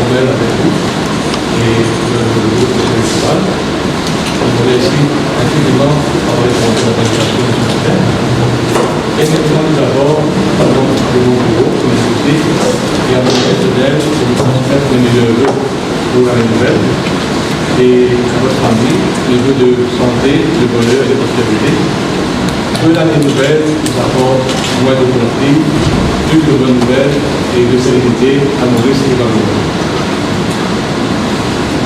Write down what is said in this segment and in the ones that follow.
nouvelle avec vous et le groupe électoral. Je voulais ici infiniment avoir répondu à la question de ce matin. Et maintenant, nous avons de mon bureau, comme je vous dis, et à mon personnel pour vous transmettre les meilleurs vœux pour l'année nouvelle et à votre famille, les vœux de santé, de bonheur et de prospérité. Que l'année nouvelle nous apporte moins de conflits, plus de bonnes nouvelles et de sérénité à Maurice et à nous.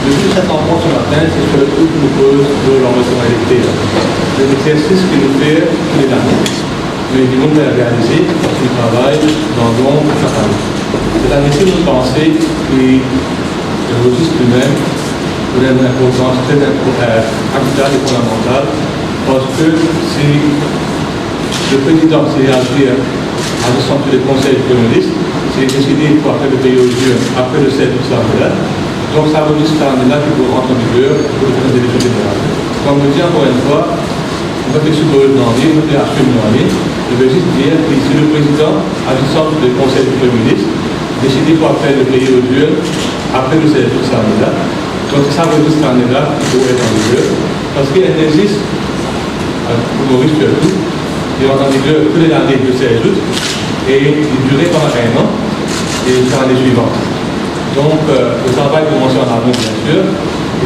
Le but de cette rencontre ce matin, c'est sur le coup que nous pose pour l'enregistrement électif. C'est un exercice que nous faisons tous les années. Mais du monde à réaliser parce qu'il travaille dans l'ombre chaque année. C'est un essai de pensée qui le registre lui-même pour une importance très capitale et fondamentale parce que si le président s'est réagi à descendre les conseils communistes, c'est décidé pour après le pays aux yeux, après le 7 août, donc ça registre cette année-là qui peut rentrer en vigueur pour les élections générales. Comme je dis encore une fois, on va faire supposer dans l'année, on va faire assumer dans l'année. Je veux juste dire que si le président, agissant du conseil du Premier ministre, décide pour faire le pays aux yeux après le 16 août, cette année-là, donc ça registre cette année-là qui doit être en vigueur, parce qu'il existe, pour Maurice surtout, il est en vigueur tous les années du 16 août, et il durait pendant un an, et jusqu'à l'année suivante. Donc, le travail commence en amont, bien sûr,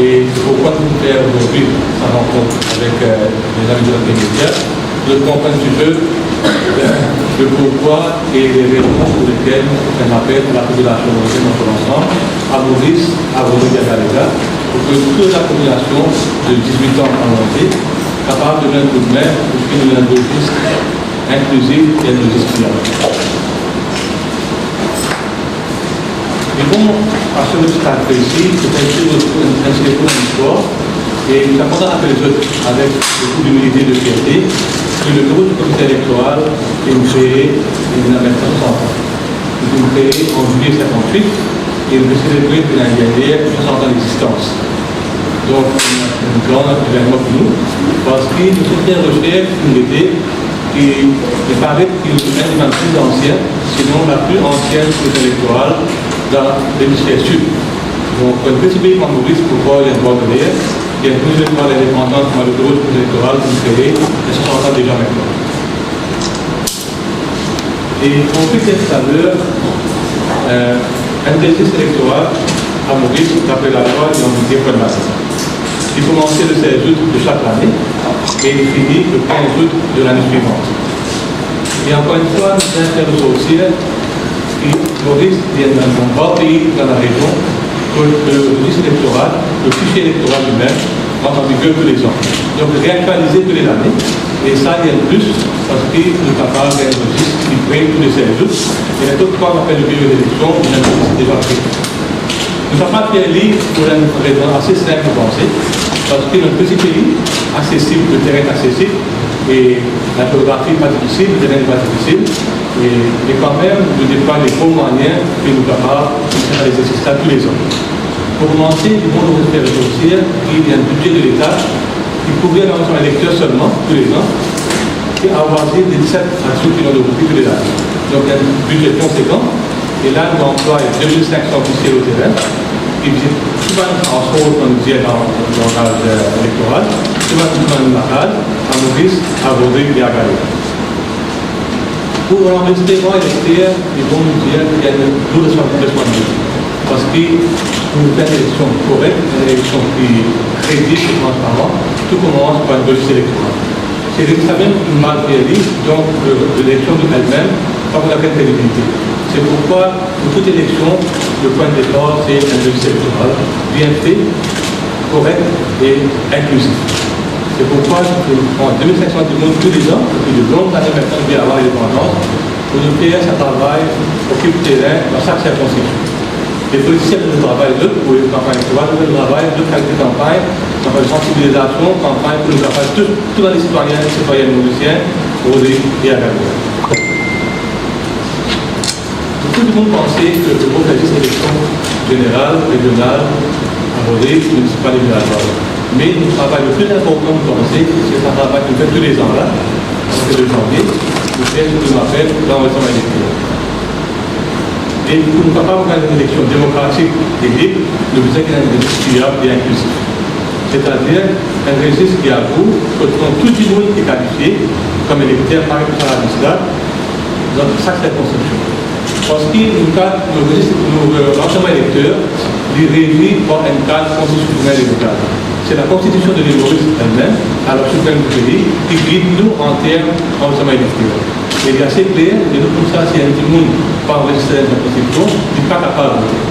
et c'est pourquoi nous faisons aujourd'hui sa rencontre avec les amis de la média, de comprendre un petit peu le pourquoi et les raisons pour lesquelles on appelle la population mauricienne dans son ensemble, à Maurice, à Rodrigue et à Galéga, pour que toute la population de 18 ans en entier capable de donner un coup de main pour une logistique inclusive et une logistique fiable. Et bon, à ce stade précis, c'est inscrit pour l'histoire, et nous avons appelé les autres avec beaucoup d'humilité et de fierté que le bureau du comité électoral est créé en 1960 ans. Il est créé en juillet 1958 et il est célébré depuis l'année dernière 60 ans d'existence. Donc, c'est un grand événement pour nous, parce qu'il nous fait recherche une idée qui me paraît qu'il est l'un des membres plus anciens, sinon la plus ancienne comité électorale dans l'hémisphère sud. Donc, le petit pays en Maurice, pourquoi il y a un droit de l'air, il y a une comité électorale indépendante comme le bureau du comité électoral qui nous créé, et 60 ans déjà maintenant. Et pour plus tout à l'heure, un exercice électoral à Maurice, d'après la loi, est en vigueur pour le matin. Il commençait le 16 août de chaque année et il finit le 15 août de l'année suivante. Et encore une fois, nous allons faire ressortir que Maurice est un grand pays dans la région, que le registre électoral, le fichier électoral lui-même, rentre en vigueur tous les ans. Donc réactualiser tous les années. Et ça, il y a de plus, parce que nous avons un registre qui prend tous les 16 août. Et la toute fois, on appelle le bureau d'élection, on a déjà pris. Nous n'avons pas fait un livre pour une raison assez simple de penser, parce que notre petit pays, accessible, le terrain est accessible, et la géographie n'est pas difficile, le terrain n'est pas difficile, et quand même, nous déploie les bons moyens que nous sommes capables de faire les exercices tous les ans. Pour commencer, nous devons nous faire ressortir qu'il y a un budget de l'État qui couvrait l'ensemble électeur seulement, tous les ans, et avoir des 17 actions qui ont de profit tous les années. Donc il y a un budget conséquent, et là, nous employons 2500 officiers au terrain, qui visitent souvent en sort, comme on disait dans l'âge électoral, souvent dans le local, à Maurice, à Rodrigue et à Galéga. Pour l'enregistrement électeur, ils vont nous dire qu'il y a une double responsabilité. Parce que pour une élection correcte, une élection qui est crédible et transparente, tout commence par une registre électorale. C'est l'examen mal réalisé, donc l'élection de elle-même, pas pour la crédibilité. C'est pourquoi, pour toute élection, le point de départ, c'est un registre électoral bien fait, correct et inclusif. C'est pourquoi en 2500 du monde tous les ans, depuis de longues années maintenant, depuis avant l'indépendance, pour nous faire ce travail occupe terrain dans chaque circonscription. Les politiciens de travail de pour les campagnes électorales, de travail de qualité de campagne, campagne de sensibilisation, campagne pour le travail de tous les citoyens et citoyennes mauriciens, Rodrigue et à Galéga. Tout le monde pensait que le groupe registre élection générale, régionale, à Rodrigue, municipal et villageois. Mais le travail le plus important de penser, c'est un travail que nous faisons tous les ans là, c'est le janvier, nous faisons ce que l'on appelle l'enregistrement électoral. Et pour ne pas avoir une élection démocratique et libre, nous besoin qu'il y ait un registre fiable et inclusif. C'est-à-dire un registre qui avoue que tout le monde est qualifié comme électeur par exemple à la liste dans chaque circonscription. Parce que l'enseignement électeur est régi par un cadre constitutionnel et local. C'est la constitution de l'Église elle-même, à la suprême du pays, qui guide nous en termes d'enseignement électeur. Et il est assez clair, et nous comme ça, si un petit monde pas enregistré dans la constitution, il n'est pas capable de voter.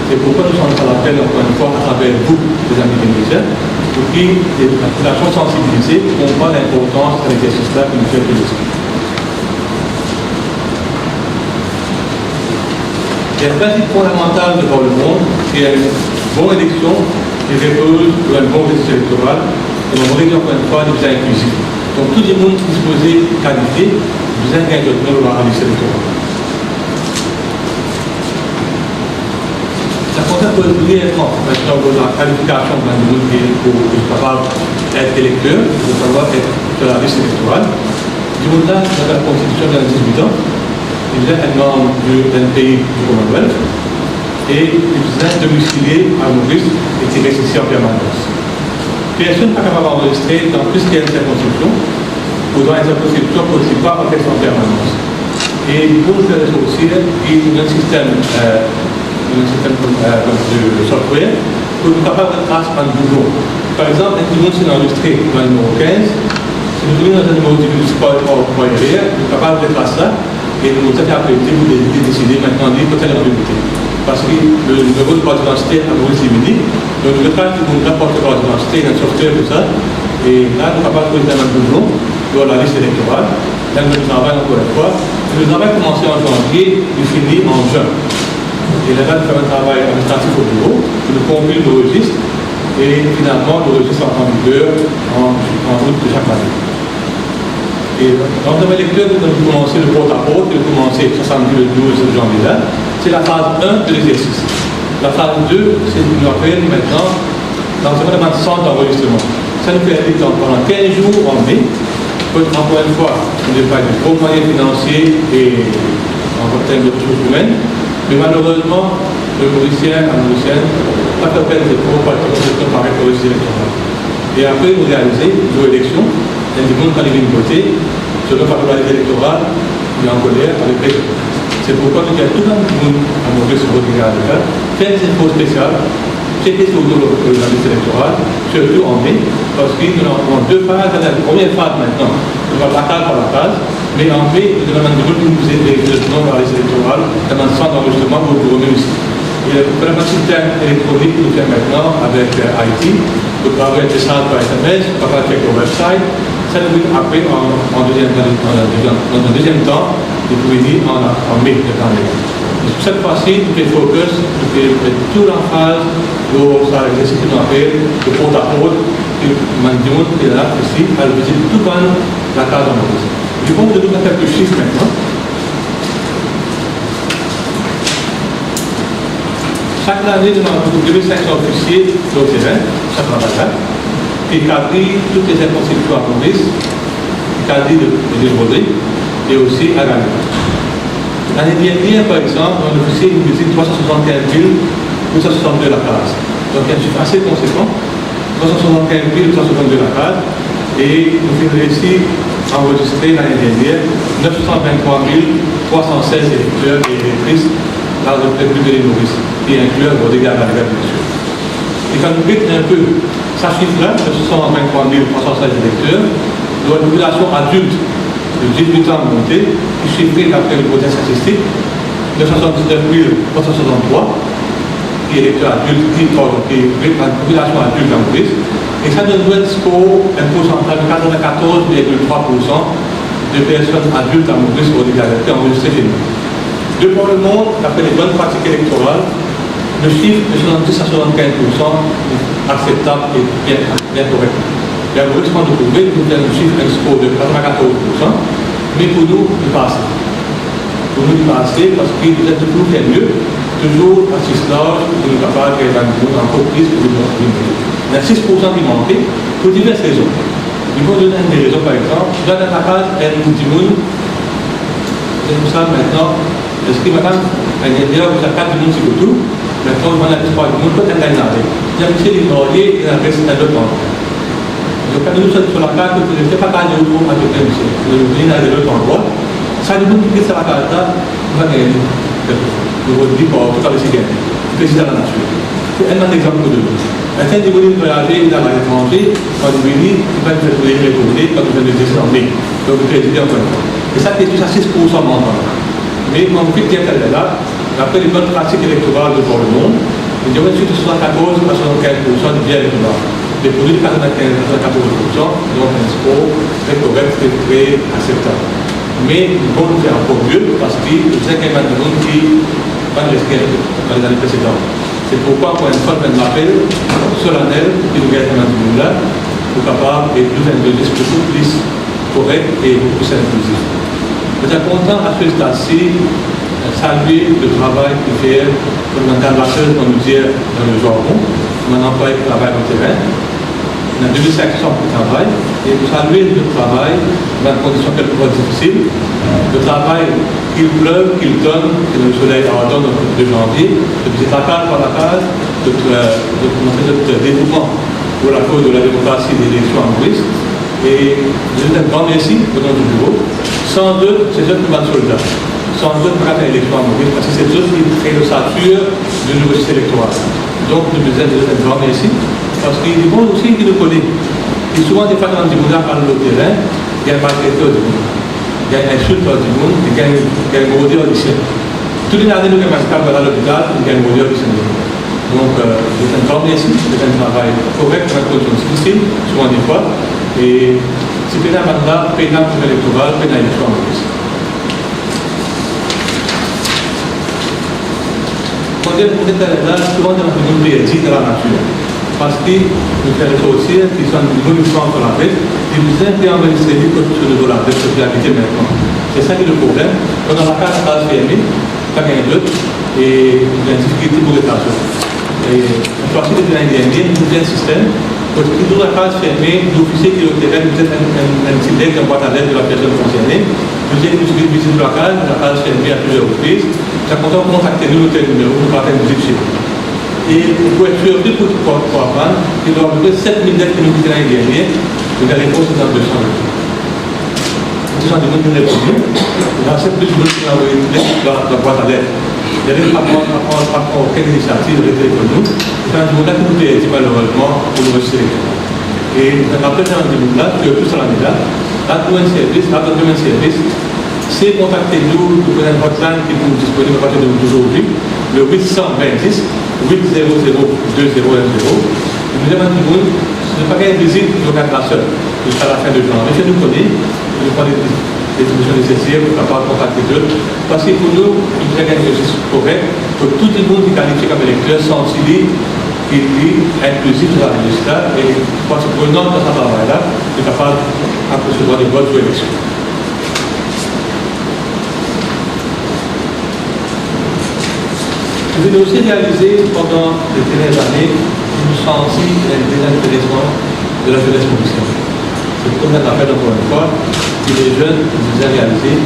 C'est pourquoi nous sommes à l'appel, encore une fois, à travers vous, les amis bénéficiaires, pour qui la population sensibilisée comprend l'importance de l'exercice-là que nous faisons tous les. Il y a un principe fondamental devant le monde qui est une bonne élection qui repose sur un bon registre électoral et on va encore une fois des visas inclusifs. Donc tout le monde disposé, qualifié, besoin d'un autre dans la liste électorale. Ça concerne brièvement maintenant la qualification d'un monde qui est pour capable d'être électeur, pour savoir être sur la liste électorale. Du monde là, dans la constitution de 18 ans, il est un membre d'un pays du Commonwealth et il est domicilié à Maurice et qui reste ici en permanence. Personne n'est pas capable d'enregistrer dans plus qu'une circonscription ou dans une circonscription qui ne pas en question en permanence. Et pour le faire aussi, il y a un système de software pour être capable de tracer un bouton. Par exemple, un bouton s'est enregistré dans le numéro 15. Si nous trouvons dans un numéro du sport pour y aller, nous sommes capables de tracer ça. Et nous avons appelé vous de décider maintenant de côté de la mobilité. Parce que le numéro de carte d'identité a Maurice Limini, donc le cas qui nous rapporte la carte d'identité, il y a un software pour ça. Et là, nous sommes capables de poser un bouton dans la liste électorale. Là, nous travaillons encore une fois. Le travail commencé en janvier, il finit en juin. Et là, nous faisons un travail administratif au bureau, nous compilons le registre, et finalement, le registre entre en vigueur en août de chaque année. Et dans le électeur, nous avons commencé le porte-à-porte, nous avons commencé le 12 janvier là. C'est la phase 1 de l'exercice. La phase 2, c'est nous appelle maintenant dans ce moment de centre d'enregistrement. Ça nous fait aller pendant 15 jours en mai. Encore une fois, on n'a pas de gros moyens financiers et en termes de ressources humaines. Mais malheureusement, le Mauricien, la Mauricienne, pas de peine de pouvoir participer par le registre électoral. Et après, nous réalisons nos élections. Il y a des gens qui viennent voter, selon la popularité électorale, il est en colère avec les autres. C'est pourquoi nous avons tout le monde à Maurice sur votre regard de cas, faire des infos spéciales, checker sur la liste électorale, surtout en mai, parce que nous avons deux phases. La première phase maintenant, nous avons la case par la case, mais en mai, nous avons des gens qui nous aident directement par la liste électorale, dans un centre d'enregistrement pour vous remettre ici. Et le système électronique que nous faisons maintenant avec IT, vous pouvez avoir des salles par SMS, vous pouvez checker au website. Ça nous après, dans un deuxième temps, vous pouvez dire en mai de l'année. Cette fois-ci, nous faisons focus, nous faisons tout en phase pour ça l'exercice qu'on appelle le porte-à-porte, et Mandion qui est là ici, à visiter tout le monde la case en Maurice. Je pense que nous avons quelques chiffres maintenant. Chaque année, nous avons 2500 officiers sur le terrain, chaque année. Qui quadrille toutes les circonscriptions à Maurice, qui quadrille de Rodrigue et aussi à Gagnon. L'année dernière, par exemple, un officier nous visite 375 862 la case. Donc il y a un chiffre assez conséquent, 375 862 la case, et nous avons réussi à enregistrer l'année dernière 923 316 électeurs et électrices dans le République de l'île Maurice, qui inclut Rodrigue à Gagnon, bien sûr. Et quand nous regardons un peu ça chiffre-là, 923 316 électeurs, dans la population adulte de 18 ans montée, qui chiffrait d'après le côté statistique, 979 363, qui est électeurs adultes, qui est la population adulte en Maurice, et ça nous donne un pourcentage de 94,3% de personnes adultes en Maurice pour l'égalité enregistrées chez nous. De par le monde, d'après les bonnes pratiques électorales, le chiffre de 70 à 75% est acceptable et bien correct. Et à Maurice, quand vous trouvez, nous avons un chiffre, un score de 94%, mais pour nous, il pas assez. Pour nous, il pas assez parce que vous êtes toujours fait mieux, toujours à 6 large, pour nous capables de faire encore plus pour nous montrer. Il y a 6% qui manquent pour diverses raisons. Il faut donner des raisons, par exemple, dans la case, elle nous dit, c'est comme ça maintenant, est-ce que madame, D'ailleurs, vous avez pas de monde sur le tout, mais quand on a l'espoir du monde, peut-être qu'il y a un il y a monsieur les Noriers et la reste d'un autre endroit. Donc, quand nous sommes sur la carte, je ne sais pas quand nous sommes à côté de monsieur. Nous venons dans l'autre endroit. Ça nous dit que ça va faire ça, on va gagner. Nous vous dit pour tout à l'heure, c'est gagné. C'est dans la nature. C'est un exemple de nous. Un tel niveau de voyager dans l'étranger, quand vous venez, il va nous faire retourner quand vous venez de descendre. Donc, vous pouvez dire encore une fois. Et ça, c'est tout ça, 6% mental. Mais quand vous faites bien là, après les bonnes pratiques électorales de le monde, il y aurait surtout 74 à 75% du bien électoral. Les produits de 95 à 14%, donc un score très correct, très acceptable. Mais il faut le faire encore mieux parce que vous savez qu'il y a des gens qui vont rester dans les années précédentes. C'est pourquoi, pour une fois, je m'appelle solennel qui nous gagne dans ce monde-là, pour capable et plus inclusif, beaucoup plus correct et beaucoup plus inclusif. Je suis content à ce stade-ci saluer le travail que fait Mme Lachelle, comme nous dit dans le jargon, mon employé qui travaille au terrain. On a 2500 pour travail, et vous saluer le travail dans des conditions quelquefois difficiles. Le travail qu'il pleuve, qu'il donne, que le soleil ardent de janvier, depuis la case par la case, de montrer notre dévouement pour la cause de la démocratie et des élections en Maurice. Et je vous dis un grand merci au nom du bureau. Sans doute, c'est eux qui sont soldats. Sans doute, pour faire l'élection à Maurice, parce que c'est eux qui créent l'ossature du nouveau système électoral. Donc, je vous dis un grand merci. Parce qu'il est bon aussi qu'il le connaît. Et souvent, des fois, quand on dit parle au terrain, il y a un maltraiteur du monde. Il y a un insulteur du monde, il y a un maudit du ciel. Toutes les années, nous avons un à l'hôpital, il y a un maudit du ciel. Donc, c'est un grand merci, c'est un travail correct, dans une condition difficile, souvent des fois. Et c'est pénal mandat, pénal pour l'électoral, pénal élection en Maurice. Quand on est là, souvent, on a une réalité de la nature. Parce que nous faisons ressortir qui sont uniquement sur la tête, et vous êtes enregistrés que sur le dos de la tête, sur la vitesse maintenant. C'est ça qui est le problème. On a la case fermée, pas gagné d'autres, et il y a une difficulté pour les tâches. Et à partir de l'année dernière, nous avons un système, parce que dans la case fermée, l'officier qui est au terrain, nous avons un petit deck en boîte à lettres de la personne concernée. Nous avons une visite de la case fermée à plusieurs reprises. Ça compte en contacter nous, tel numéro, nous partons une visite chez nous. Et pour être sûr de pour apprendre, il doit avoir 7000 lettres que nous quittons l'année dernière, donc la réponse est dans 200 lettres. 200 lettres nous répondent, il y a 7000 lettres qui ont envoyé une lettre dans la boîte à lettres. Il y a des rapports, aucune initiative de téléphone nous, c'est un monde-là qui nous dit malheureusement pour nous rester. Et après, c'est un monde-là, que tout ça l'année-là, là, nous avons un service, c'est contactez-nous, vous prenez une hotline qui est disponible à partir d'aujourd'hui, le 826 800 2010. Nous demandons du monde, ce n'est pas qu'une visite de localisation jusqu'à la fin de janvier. Je nous connais, nous prenons les solutions nécessaires pour pouvoir contacter eux. Parce que pour nous, il faut qu'il y ait un exercice correct, que tout le monde qui qualifie comme électeur sente qu'il est inclusif dans la législature et parce que pour nous, dans ce travail-là, est capable de recevoir des votes pour l'élection. Vous avez aussi réalisé pendant les dernières années une sentie un désintéressement de la jeunesse mauricienne. C'est comme on appelle encore une fois, que les jeunes nous ont réalisé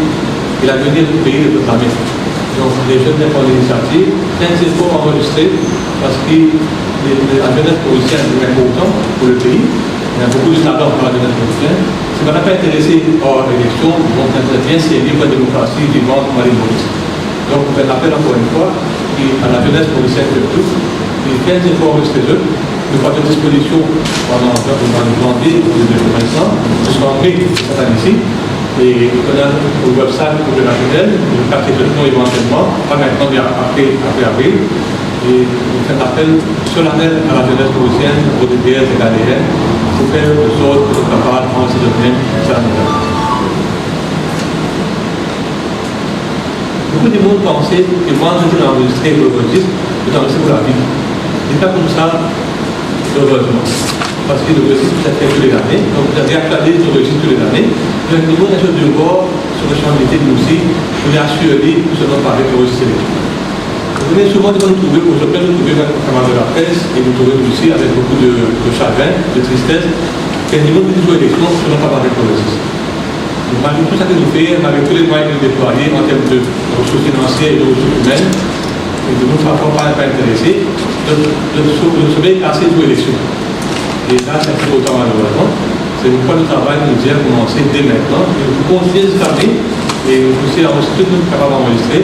que l'avenir du pays est proclamé. Donc les jeunes prennent l'initiative, plein d'efforts enregistrés parce que la jeunesse mauricienne est importante pour le pays. Il y a beaucoup de talents pour la jeunesse mauricienne. Si on n'a pas intéressé hors l'élection, on va bien s'aider pour la démocratie vivante pour l'île Maurice. Donc on fait l'appel encore une fois à la jeunesse mauricienne de tous, et 15 efforts chez eux, nous avons à disposition pendant le janvier de 2025, jusqu'en mai cette année-ci, et on a au website pour la jeunesse, le quartier de nom éventuellement, pas maintenant mais après avril, et on fait l'appel solennel à la jeunesse mauricienne, aux DPS et galériennes, pour faire de sorte que nous sommes capables de prendre ces domaines solennels. Beaucoup de monde pensait que moi, je vais enregistrer le registre, je vais enregistrer pour la vie. C'est pas comme ça, heureusement. Parce que le registre, ça fait tous les années. Donc, vous avez accordé le registre tous les années. Vous avez toujours un chose de bord sur le champ de métier de nous aussi, pour les assurer que ce n'est pas avec le registre électoral. Vous venez souvent de nous trouver, aujourd'hui, nous trouver dans le camarade de la presse, et nous trouver aussi avec beaucoup de chagrin, de tristesse, qu'un niveau de élection, ce n'est pas avec le registre. Donc, malgré tout ça que nous faisons, malgré tous les moyens que nous déployons en termes de ressources financières et de ressources humaines, et de nous ne pas intéressés, le sommet est assez sous élection. Et là, c'est un peu autant malheureusement. C'est pourquoi le travail nous dit à commencer dès maintenant. Et nous continuons de fermer et nous poussons à enregistrer, tout nous capables d'enregistrer.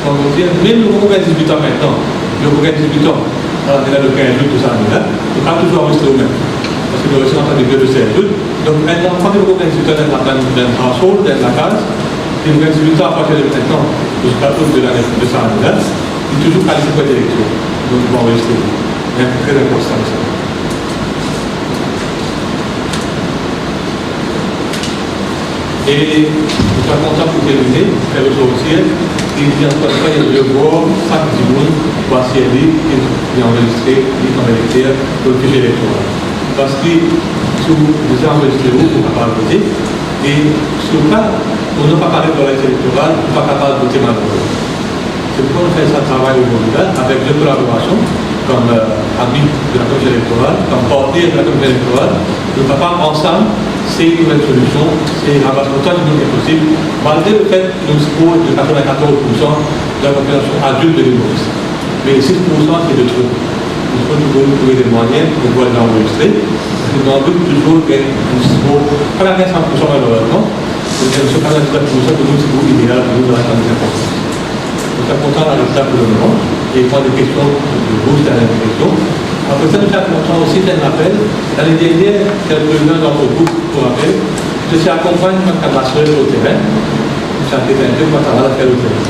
On nous dit, même le congrès 18 ans maintenant, le congrès 18 ans, on est là le 15 août, tout ça, on est là, on n'a pas toujours enregistré nous-mêmes. Parce que nous sommes en train de le 16 août. Donc maintenant, quand le congrès 18 ans est dans un household, dans la case, et le congrès 18 ans à partir de maintenant, jusqu'à l'août de l'année de ça, on est là, il est toujours qualifié pour être électeur. Donc il faut enregistrer. C'est très important ça. Et je suis content pour terminer, faire ressortir, et dire encore une fois, il y a le voir chaque dimanche, voir si elle est enregistrée, il est en électeur pour le fichier électoral. Parce que si vous enregistrez où, vous ne pouvez pas voter, et sur le cas, on n'a pas parlé de la liste électorale, on n'est pas capable de voter malheureusement. C'est pourquoi on fait ce travail aujourd'hui avec deux collaborations, comme amis de la commission électorale, comme partenaires de la commission électorale, nous sommes capables ensemble. C'est une nouvelle solution, c'est un rassemblement du monde qui est possible, malgré le fait que nous disposons de 94% de la population adulte de l'humorisme. Mais 6% c'est de trop. Il faut toujours trouver des moyens pour pouvoir l'enregistrer. Parce que dans le but, toujours, nous disposons pas la 100% malheureusement, mais nous sommes 99% de nous disposons idéal pour nous dans la grande importance. Nous sommes contents de résultat pour le moment, et prendre des questions de vous, c'est la question. Après ça, nous sommes contents aussi d'un appel. L'année dernière, quelques-uns d'entre vous, pour rappel, je suis accompagné de ma camarade au terrain. Ça fait un peu ma camarade à faire au terrain.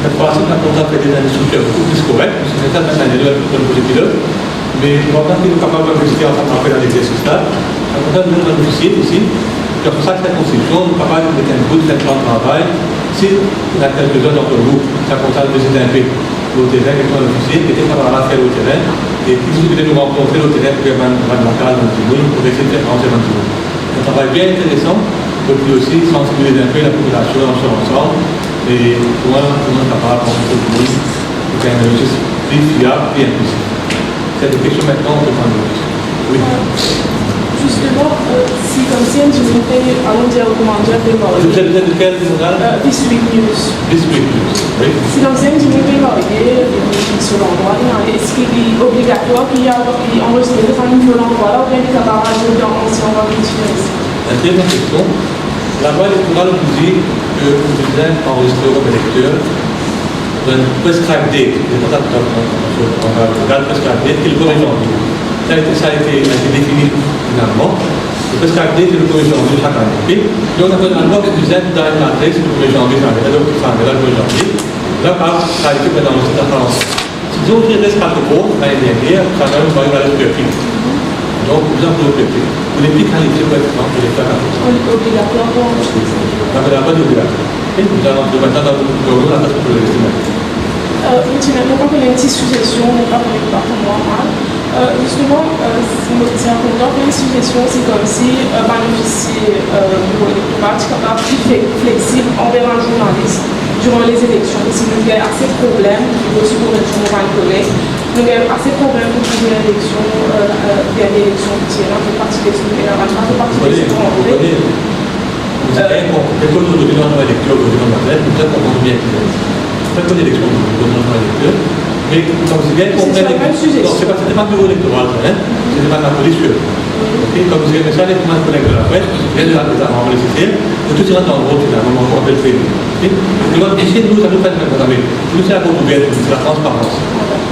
Cette fois-ci, nous sommes contents de faire des instructeurs beaucoup plus corrects, parce que c'est ça, maintenant, il y a un projet pilote. Mais nous sommes capables de visiter ensemble après dans l'exercice-là. Nous sommes contents de nous bénéficier aussi. C'est pour ça que cette constitution, nous sommes capables de mettre un bout de cette plan de travail. Si il y a quelques-uns d'entre vous, nous sommes contents de visiter un peu au terrain, qui sont officiers, qui étaient capables de faire au terrain. Et puis, vous devez nous rencontrer au terrain pour faire la case dans le Timoun, pour essayer de faire avancer dans le Timoun. C'est un travail bien intéressant, et puis aussi sensibiliser un peu la population ensemble. Et pour moi, tout le monde est capable de penser au Timoun, pour faire un logiciel plus fiable et inclusif. C'est des questions maintenant, on peut prendre des questions. Oui. Justement, si comme si je me fais allons dire au commandeur de Morgue. Vous êtes de quel journal? District News. District News, oui. Si l'ancien du Morgue, sur l'endroit, est-ce qu'il est obligatoire qu'il y ait enregistré de famille de l'endroit là ou bien il est capable d'ajouter en ancien voie culturelle? La deuxième question. La loi électorale nous dit que vous devez enregistrer comme électeur un prescribe date, on regarde prescribe date, qui est le 1er janvier. Ça a été défini finalement. Le prescribe date est le 1er janvier chaque année. Donc on a fait la loi que vous êtes dans une adresse le 1er janvier, donc il sera là le 1er janvier. Là, ça a été fait dans le site de France. Si vous avez reste 4 cours l'année dernière, ça va même pas aller sur le donc, vous en pouvez péter. Vous les piquez à l'équipe, pour les faire à tous. On est obligatoire pour enregistrer. Non, mais la bonne obligatoire. Et nous allons maintenant dans le la place pour le rester maintenant. Tu n'as pas fait une petite suggestion, on n'est pas pour moi mal. Justement, c'est un content pour une suggestion, c'est comme si bénéficier pour l'électorat est capable de plus flexible envers un journaliste durant les élections. Si nous avons assez de problèmes, aussi pour notre journal collègue, nous avons assez de problèmes pour trouver l'élection, dernière élection qui est là, pour partie des élections, pour partie des élections. Vous savez, quelque chose de dans la lecture, vous peut-être qu'on comprend bien. Pas que l'élection, vous dans la lecture. Mais comme vous avez bien compris, non, c'était pas le bureau électoral, c'était pas la police. Comme vous avez ça, les collègues de la presse, et de la nécessaire, et tout ira dans le rôle finalement, on appelle fait. Donc, ici, nous, ça nous fait même jamais. Nous, c'est la controverse, c'est la transparence.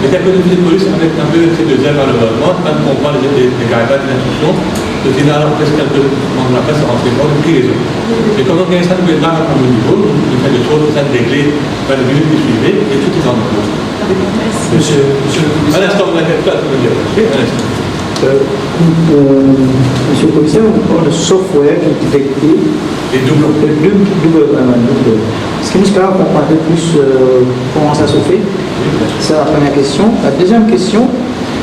Mais quelques officiers de police, avec un peu ces deux ailes, malheureusement, quand on comprend les guidelines d'instruction, le final, presque un peu, dans la presse, on ne sait pas de qui raison. Et comme on gagne ça, nous pouvons là, à mon niveau, nous faisons des choses, ça réglées dans les minutes qui suivent, et tout est en ordre. Monsieur À l'instant, vous n'avez pas à me dire. À l'instant. Monsieur le commissaire, on parle de software qui est détecté. Les doublons. Double. Est-ce que nous pouvons comprendre un peu plus comment ça se fait? C'est la première question. La deuxième question,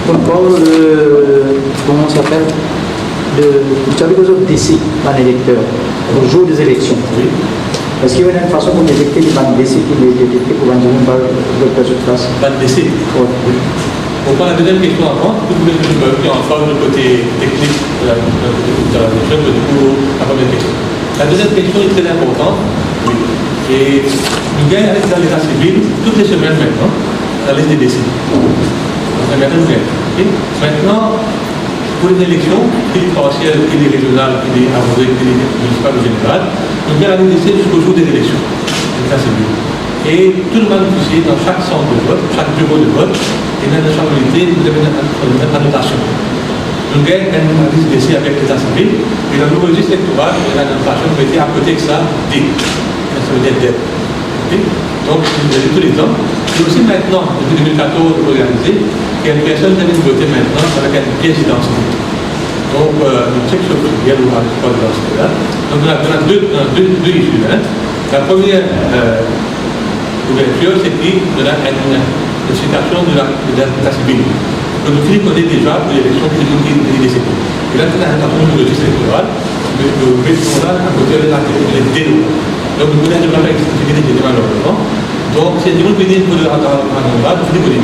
on parle de, comment ça s'appelle, vous avez besoin de décès d'un électeur au jour des élections. Oui. Est-ce qu'il y a une façon pour détecter les bandes d'essai qui est détecté pour un jour par le sur place? Bandes d'essai. Oui. On prend la deuxième question avant, vous voulez que en forme du côté technique de la question, du coup, la première question. La deuxième question est très importante. Oui. Et nous gagnons avec dans l'état civil toutes les semaines maintenant, dans la liste des décès. Maintenant, pour les élections, qu'il est partiel, qu'il est régional, qu'il est arrosé, qu'il est municipal ou général, nous gagnons les décès jusqu'au jour des élections. L'état civil. Et tout le monde est dans chaque centre de vote, chaque bureau de vote, et dans chaque unité, vous avez une annotation. Nous gagnons un liste d'essai avec l'état civil, et dans le registre électoral, il y a une annotation qui a été à côté de ça, D. Ça veut dire dette. Donc, vous avez tous les ans. Et aussi maintenant, depuis 2014, organisé, il y a une personne qui vient de voter maintenant avec une pièce d'identité. Donc, une section officielle ou pas d'identité là. Donc, on a deux issues. Hein. La première ouverture, c'est qu'il y a une citation de l'état civil. Donc, nous connaissons déjà pour l'élection qui est décédée. Et là, c'est la citation du registre électoral. Le béton là, à côté de la délo. Donc, nous connaissons déjà l'exécutif malheureusement. Donc, c'est du monde qui est pour le radar à l'endroit, vous connaissez.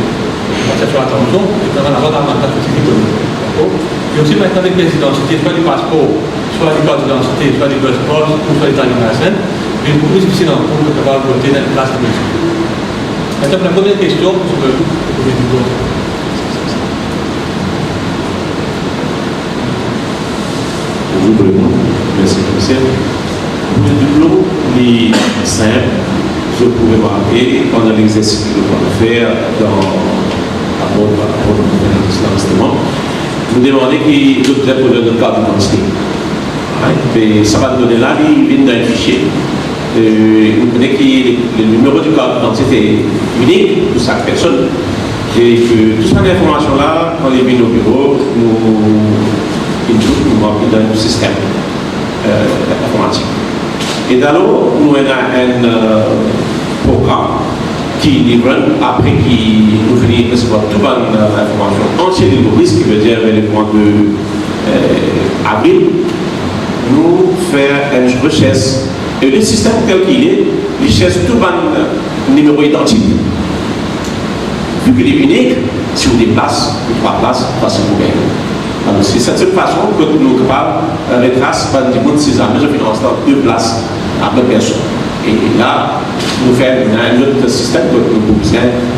Ça fait attention, et dans la radar à l'endroit, vous connaissez. Et aussi maintenant avec les identités, soit du passeport, soit du carte d'identité, soit du passeport, soit des animations, mais c'est beaucoup plus difficile en compte de pouvoir voter dans la place de l'élection. Maintenant, la première question, vous pouvez vous poser. Bonjour tout le monde, merci commissaire. Le diplôme est simple, je pouvais marquer pendant l'exercice que nous allons faire dans la mode de l'enregistrement. Nous demandons qu'il nous ait pour notre carte d'identité. Et ça va nous donner là, il vient d'un fichier. Vous connaissez que le numéro du carte d'identité est unique pour chaque personne. Et que toute cette information-là, quand il vient au bureau, nous marquons dans le système informatique. Et d'alors, nous avons un programme qui livre après qui nous finit recevoir toute l'information entière du risque, qui veut dire le mois de avril, nous faisons une recherche. Et le système tel qu'il est, il cherche tout le numéro identique. Vu qu'il est unique, si on déplace, ou 3 places, facilement gagner. Alors, c'est cette seule façon que nous sommes capables de retracer par des mondes 6 ans, mais je fais en 2 places à 2 personnes. Et là, nous faisons un autre système que nous pouvons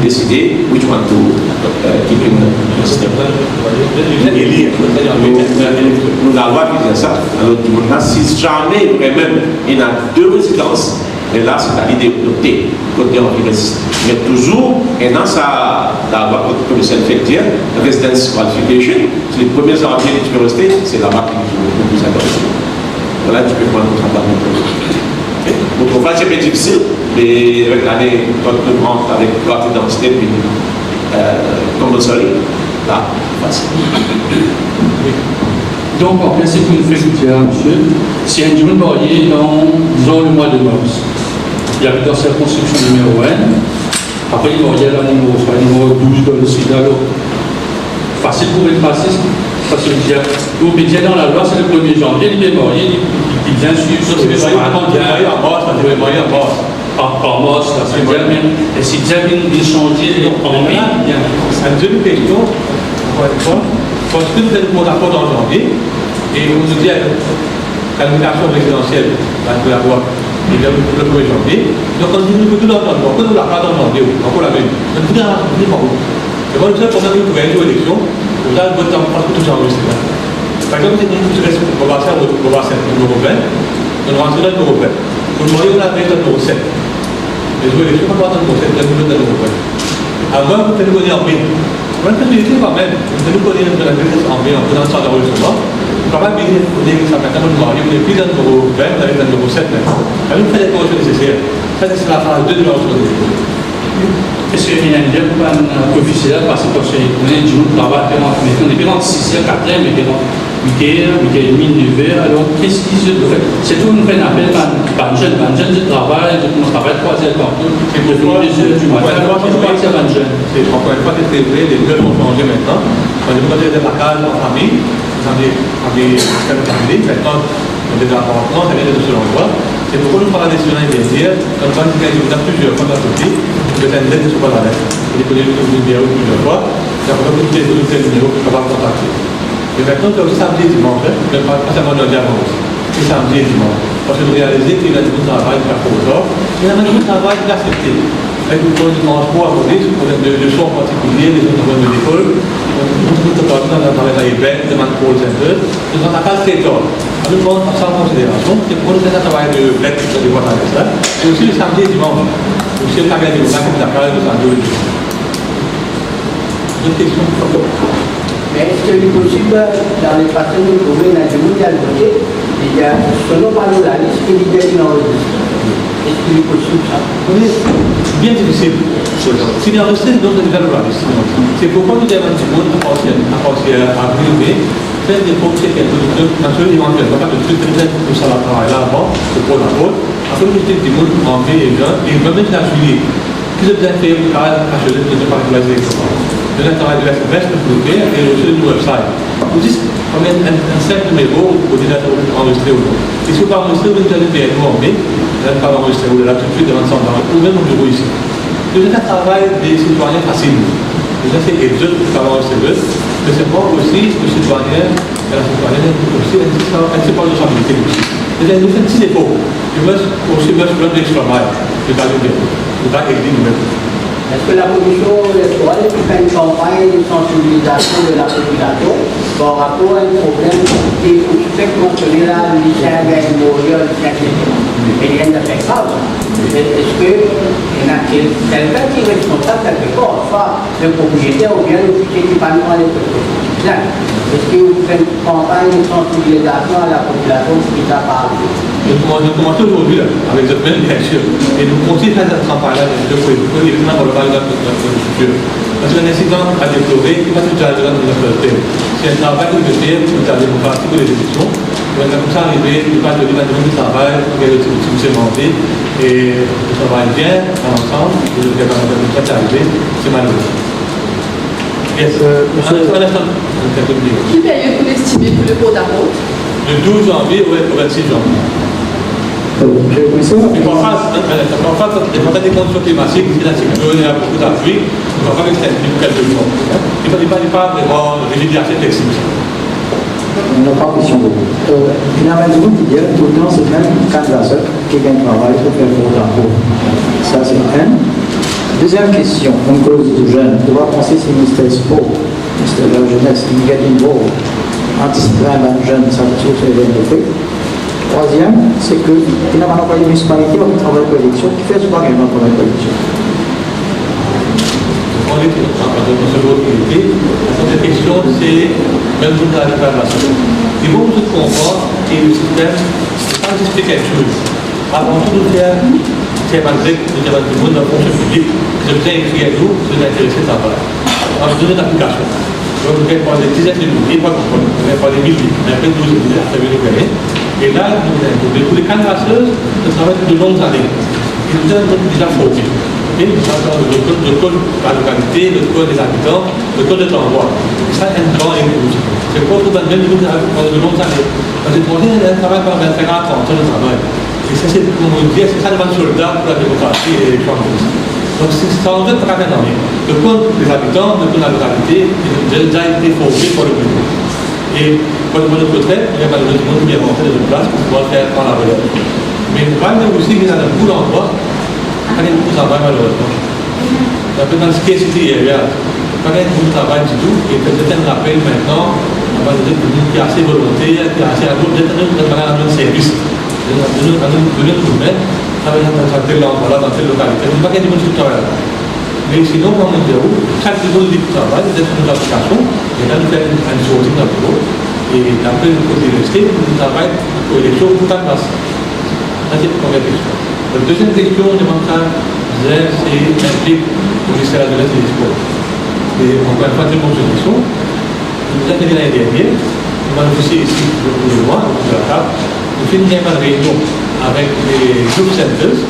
décider which one to keep in the system. Nous la loi qui dit ça. Alors, si jamais vraiment il y a 2 résidences, et là, c'est à l'idée d'opter côté résiste. Mais toujours, et dans ça, la loi comme le fait dire, residence qualification, c'est les premiers entrées que tu peux rester, c'est la marque qui est plus intéressante. Voilà, tu peux prendre notre appart. Donc, on va c'est un peu difficile, mais avec l'année, quand on rentre avec carte d'identité, puis comme le soleil, là, facile. Donc, en principe, une fréquentière, monsieur, si un jour marié dans, disons, le mois de mars, il habite dans circonscription numéro 1, après il va y aller à numéro 12 dans le sud, alors, facile pour être raciste, parce que vous mettez dans la loi, c'est le 1er janvier, il est marié, il vient suivre sur ce que je en mars, en mars, là, c'est bien, mais si bien il change en mai, bien. Une deuxième question, encore une fois, parce que nous êtes pour l'accord en janvier, et on nous dit la nomination présidentielle, la loi, et le 1er janvier, donc on dit nous tout l'entendre, pourquoi nous la pas en janvier, encore la même, on dit rien, on dit pas où. Et moi, le seul problème que vous avez aux élections, vous avez votre temps, parce que tout est enregistré. Par exemple, c'est une chose, on va faire le numéro 20, on rentre dans le numéro 20. Vous voyez, on a fait le numéro 7. Les élections, on va pas dans le numéro 7, on va dans le numéro 20. Avant, vous faites le connaître en mai. On a fait le quand même, vous faites le connaître de la grille en mai, en faisant ça d'enregistrement. Vous ne pouvez pas venir pour dire que ça maintenant, vous n'avez plus dans le numéro 20, vous avez dans le numéro 7 maintenant. Alors, vous faites les corrections nécessaires. Ça, c'est la phase 2 de l'enregistrement. Est-ce qu'il y a un officiel parce que c'est un jour de travail, on est bien en 6e, 4e, mais bien en 8e, 8e, 9e. Alors, qu'est-ce qui se fait? C'est tout, on fait un appel par un jeune de travail, on travaille 3e tantôt, c'est pour 2 heures du matin, on va partir à un jeune. C'est encore une fois que c'est vrai, les jeunes ont changé maintenant. On est côté de la case en famille, vous avez famille, maintenant, on est dans l'appartement, ça vient de ce l'endroit. C'est pourquoi nous parlons des décision immédiate, comme ça, nous avons plusieurs fois dans le pays. Vous êtes une lettre sur la lettre. Vous les connaissez le numéro plusieurs fois. Vous avez vous les numéros que vous pouvez contacter. Et maintenant, vous avez aussi samedi et dimanche, mais pas seulement lundi avant. et samedi et dimanche. Parce que vous réalisez qu'il y a du travail qui a fait autant, il y a du travail qui a accepté. Avec le problème de transport à Maurice, le problème de son en particulier, les autres problèmes de l'école, nous avons dans les événements, de call center, nous avons pas très tôt. Nous prenons ça en considération, c'est pour nous faire un travail de bled sur les voies avec ça, et aussi le samedi et dimanche. Aussi le travail de l'État comme Dakar et le samedi et dimanche. D'autres questions? Mais est-ce qu'il est possible, dans les parties de trouver dans le monde, il y a selon par la liste qui est déjà enregistrée. Est-ce qu'il est possible ça? Oui, c'est bien difficile. Si il est enregistré, donc c'est déjà le liste. C'est pourquoi nous avons du monde à partir avril, mai, faire des projets qui sont naturellement éventuellement, pas de trucs peut-être que ça va travailler là avant, le pôle à pôle. Après, nous avons du monde en mai et juin, et même en juillet. Qu'est-ce que vous avez fait à changer de particulariser? Nous avons travaillé de la semestre, et aussi le website. Vous dites, on a un simple numéro, vous dites enregistré ou non. Et si vous pas enregistré, vous allez payer nous en mai, vous n'allez pas enregistrer, vous allez tout de suite devant le centre, ou même au bureau ici. Nous avons un travail des citoyens facile. Nous avons fait les deux pour enregistrer eux, mais c'est pas aussi le citoyen, la citoyenne, aussi un petit peu de responsabilité aussi. C'est-à-dire, nous faisons 6 dépôts. Nous faisons aussi prendre l'extra maille, le cas de bien. Nous avons écrit nous-mêmes. Est-ce que la commission électorale fait une campagne de sensibilisation de la population par rapport à un problème qui fait contrôler la lycéenne mémorial et rien de fait grave? Est-ce qu'il y a quelqu'un qui est responsable quelque part, soit le propriétaire ou bien l'officier du panneau à l'école? Est-ce que vous faites une campagne de sensibilisation à la population qui t'a parlé? Nous commençons aujourd'hui avec cette même bien sûr. Et nous continuons à faire cette campagne-là de pour évidemment pour le mal de notre futur. Parce qu'un incident à déplorer, il va se faire dans notre terre. C'est un travail que nous faisons pour la démocratie pour les élections. On va comme ça arriver, il va de l'évaluation du travail, il y a le demandé, et on travaille bien ensemble, et le gouvernement comme ça est arrivé, c'est malheureux. Yes. Quelle période vous estimez pour le port d'apôtre? Le 12 janvier au 26 janvier. Il faut faire des conditions climatiques, il y a beaucoup d'appui, il faut faire quelques jours. Il ne faut pas vraiment régulier assez flexible. On n'a pas question beaucoup. Finalement, tout le temps, c'est même candidat qui gagne travail pour faire pour l'impôt. Ça, c'est un. Deuxième question, on cause de jeunes. On va penser si le ministère sport, le ministère de la jeunesse, il gagne une beau, anticiper un jeune, ça veut dire que c'est bien fait. Troisième, c'est que finalement, pas une municipalité qui travaille pour l'élection, qui fait souvent également pour l'élection. On est dans ce groupe unité. La première question, c'est même pour la réclamation. Il faut que vous compreniez que le système, c'est pas juste quelque chose. Avant tout, de faire, c'est malgré que nous avons du monde dans la fonction publique, je vous ai écrit à vous, vous êtes intéressé par là. Alors, je vous donne l'application. Donc, vous allez prendre des dizaines de milliers, pas comprendre, vous allez prendre des milliers, mais après 12 milliers, ça veut nous gagner. Et là, pour les candidatures, ça travaille de longues années. Et nous avons déjà formé. Et nous avons le code de la localité, le code des habitants, le code de l'envoi. Ça, c'est un grand écoute. C'est pour tout le même niveau de longues années. Parce que pour dire, un travail par 25 ans, 30 ans de travail. Et ça, c'est, comme on dit, c'est ça le soldat pour la démocratie et les champs. Donc, ça en fait pas maintenant. Le code des habitants, le code de la localité, il a déjà été formé par le bureau. Et pour notre côté, il y a malheureusement qui est rentré dans une place pour pouvoir faire par la relève. Mais le problème aussi, il y a un beaucoup d'endroits, quand il y a beaucoup de travail malheureusement. Un peu dans le scarcity area, quand il y a beaucoup de travail du tout, et peut-être un rappel maintenant, on va dire que qui a assez volonté, qui a assez amour, peut-être un autre service. De notre domaine, travailler dans tel endroit, dans telle localité. On ne va pas gagner beaucoup de travail. Mais sinon, comme on dit, chaque jour de travail, c'est une application, et là, nous faisons un sorting dans le bureau, et après, nous faisons rester, nous travaillons pour les choses tout en place. Ça, c'est la première question. La deuxième question, on demande ça, c'est implique au ministère de la Jeunesse et des Sports. Et encore une fois, très bonne question. Nous avons fait l'année dernière, nous avons aussi ici, pour le mois, sur la table, nous faisons une réunion avec les group centers,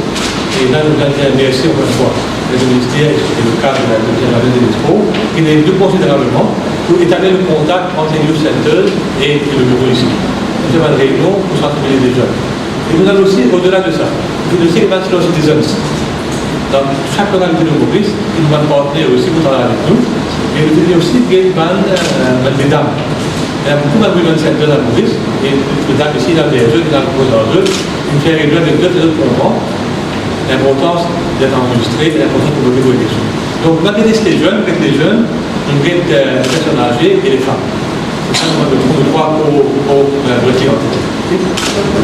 et là, nous avons merci encore une fois le ministère et le cadre de la Jeunesse et des Sports, qui les deux considérablement pour établir le contact entre les youth centers et le bureau ici. Nous avons une réunion pour sensibiliser les jeunes. Et nous avons aussi, au-delà de ça, nous avons aussi les bachelor citizens. Dans chaque localité de Maurice, ils nous ont partenaires aussi pour travailler avec nous. Et nous avons aussi des bandes mesdames. Il y a beaucoup d'agreement center à Maurice, et le DAC ici, dans les jeux, dans le projet de jeu, une fait réduire avec deux points. L'importance d'être enregistré et l'importance de bloquer vos élections. Donc, malgré les jeunes, avec les jeunes, on gagne les personnes âgées et les femmes. C'est ça le droit au clientèle.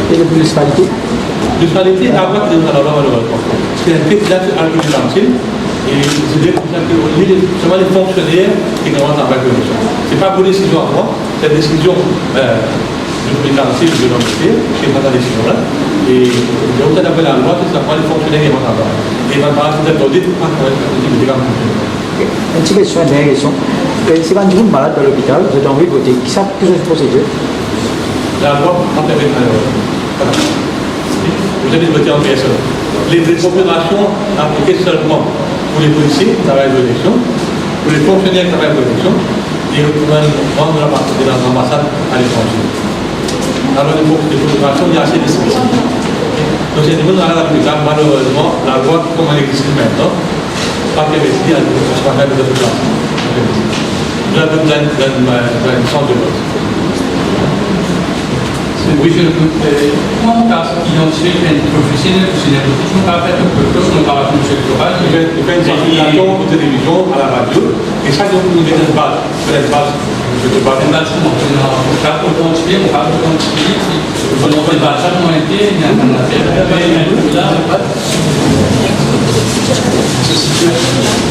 Et les municipalités? Les municipalités, à droite, c'est dans la loi, malheureusement. Parce qu'il y a un fait là, c'est argument d'antine, et c'est seulement les fonctionnaires qui commencent à avoir l'élection. Ce n'est pas pour décision à moi, c'est une décision du présidentiel de l'entreprise, qui est pas dans la décision-là. Et le haut d'appel à la loi, c'est simplement les fonctionnaires qui vont en avoir. Et il va falloir que c'est audit pour pas qu'on ait Une petite question, une dernière question. Si vous êtes malade dans l'hôpital, vous avez envie de voter, qui savent que vous procédure? La loi va permettre voilà. Vous allez voter en personne. Les opérations appliquées seulement pour les policiers qui travaillent aux élections, pour les fonctionnaires qui travaillent aux élections, et pour membres de l'ambassade à l'étranger. Alors, les opérations, il y a assez de spécifiques. Donc, c'est niveau dans l'hôpital, malheureusement, la loi, comme elle existe maintenant, pas permettre à ce qu'on appelle des opérations. Nous avons besoin d'un centre de vote. Oui, je le peux. Comment on passe identifier une professionnelle ou c'est n'importe quoi, on va faire un peu plus, on va faire un électoral. Il fait une certification de télévision à la radio, et ça, donc, nous mettons une base. Une base. Une base, comment? On va pour quantifier, on va pour quantifier. On va faire des bases, ça, on a été, il y a un affaire.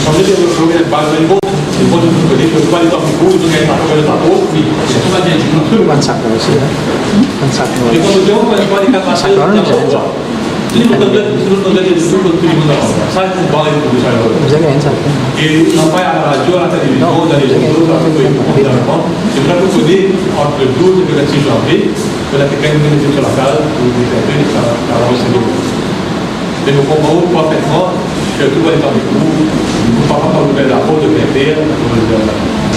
On veut dire que le base de niveau, c'est bon de vous connaître, je ne peux pas les temps plus courts, donc il y a une parole de parole, oui, tout va bien. Tout le monde s'appelle aussi. Et comme je dis, on va pas les capacités d'abord. Si nous donnons des trucs pour tout le monde, ça, il faut parler de ça. Vous avez un sac. Et on va à la radio, à la télévision, dans les journaux, dans les évidemment. C'est vrai que vous connaissez entre le 12 et le 26 janvier, que la quelqu'un qui est sur la case, ou des services, ça va recevoir. Mais nous comprenons parfaitement que tout va être en cours. Nous ne pouvons pas nous mettre la faute de faire.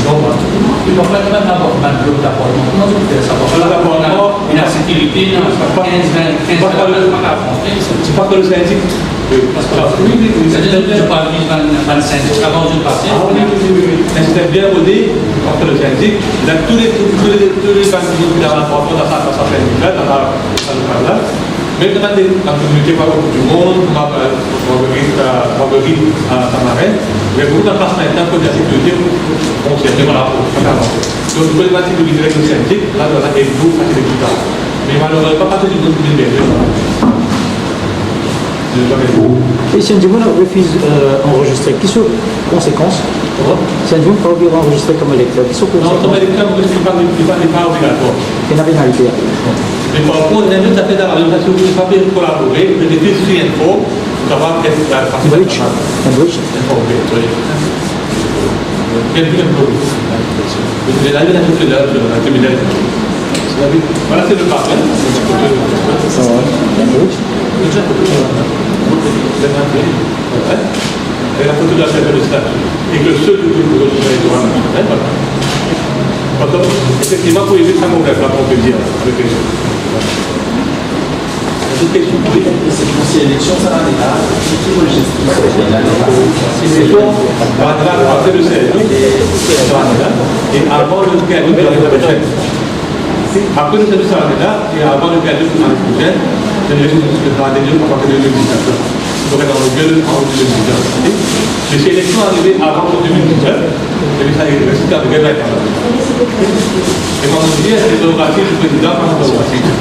Non, il va faire même d'abord un bloc d'appartement. Comment vous faites ça? Il y a la sécurité, non, c'est pas 15 c'est pas que le syndic. Oui, je parle du syndic avant de passer. C'était bien rodé parce que le syndic, tous les candidats qui ont rapport dans sa syndicat, dans la mais dans la communauté par du monde, Marguerite à Samarin, il y a beaucoup d'impasse maintenant pour la sécurité foncière. Voilà, donc pour les sécurité avec le syndic, là, il y a beaucoup de résultats. Mais malheureusement, pas tout le monde est bien. Et si un dimanche refuse d'enregistrer, qui sont les conséquences? Si un dimanche pas obligé d'enregistrer comme électeur, qui sont les conséquences? Non, comme électeur, ce n'est pas obligatoire. Et la pénalité. Mais par contre, on a mis à fait dans la législation, vous ne pouvez pas collaborer, vous devez faire sur info, pour savoir qu'est-ce que la participation. Un bridge. Quel but un peu? Vous avez la législation de la criminalité. Voilà, c'est le parfait. Un bridge. Et la photo de la chef de statut. Et que ceux qui vous ont fait les droits nationaux, voilà. Effectivement, pour éviter ça, on peut dire. C'est pour ces élections, ça va déjà. Qui registre C'est bon, après le CNU, et avant le CNU de l'année prochaine. Après le CNU, ça va déjà, et avant le CNU de l'année prochaine, c'est le CNU à partir de 2019. Donc, dans le gueule en 2019. Mais ces élections arrivées avant 2019, et ça est resté dans le gueule avec et quand on dit, c'est les prérogatives du président par rapport aux prérogatives.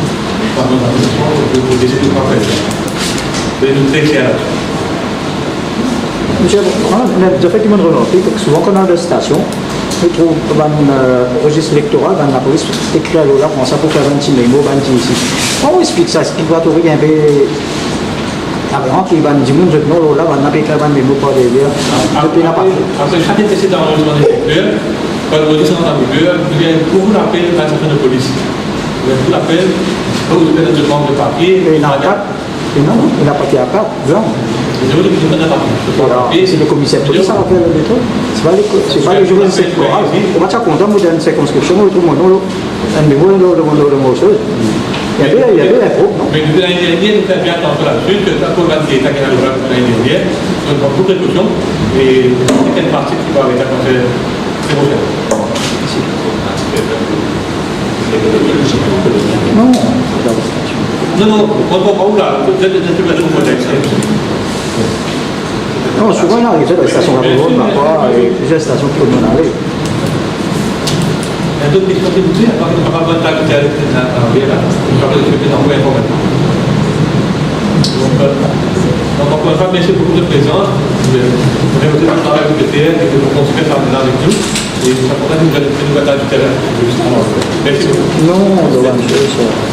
Par rapport à pour décider de quoi faire. C'est une très claire là-dessus. Monsieur, effectivement, remarqué que souvent, quand on a des stations, on trouve un registre électoral, la police écrit à l'OLA, on ça pour faire un petit mémo, un petit ici. Comment on explique ça? Est-ce qu'il doit trouver un peu. Avant qu'il va dire, non, l'OLA va n'appeler qu'un mémo pour derrière. Depuis la partie. Après, chaque essai d'enregistrement des électeurs, quand le registre est en vigueur, il y a pour vous l'appel de la station de police. Vous l'appel, vous devez être demande de papier. Mais il n'a pas. Non, il n'a pas été à part, blanc. C'est vous qui vous donnez papier. C'est le commissaire de police, ça va faire le détour. C'est pas les juristes électoraux. On va être content de la circonscription, on trouve un mémo de morceau. Il y avait un groupe, non? Mais depuis l'année dernière, nous faisons bien attention là-dessus, que ça pour l'année qui est à l'année dernière, nous prenons beaucoup de précautions et c'est une partie qui va avec la conseil très prochaine. Non, Non, on ne comprend pas où là. Vous êtes des situations complexes. non, souvent il arrive dans les stations Cameroun, parfois, il y a plusieurs stations qui peuvent aller. Il y a d'autres questions qui vous disent, on ne va pas avoir de là, on va de envoyer informatique. Donc, encore une fois, merci beaucoup de présence. On est aussi dans le travail du PTR et que vous continuez à faire avec nous. Et ça pourrait nous mettre du terrain. Merci beaucoup. Non, dommage, ça.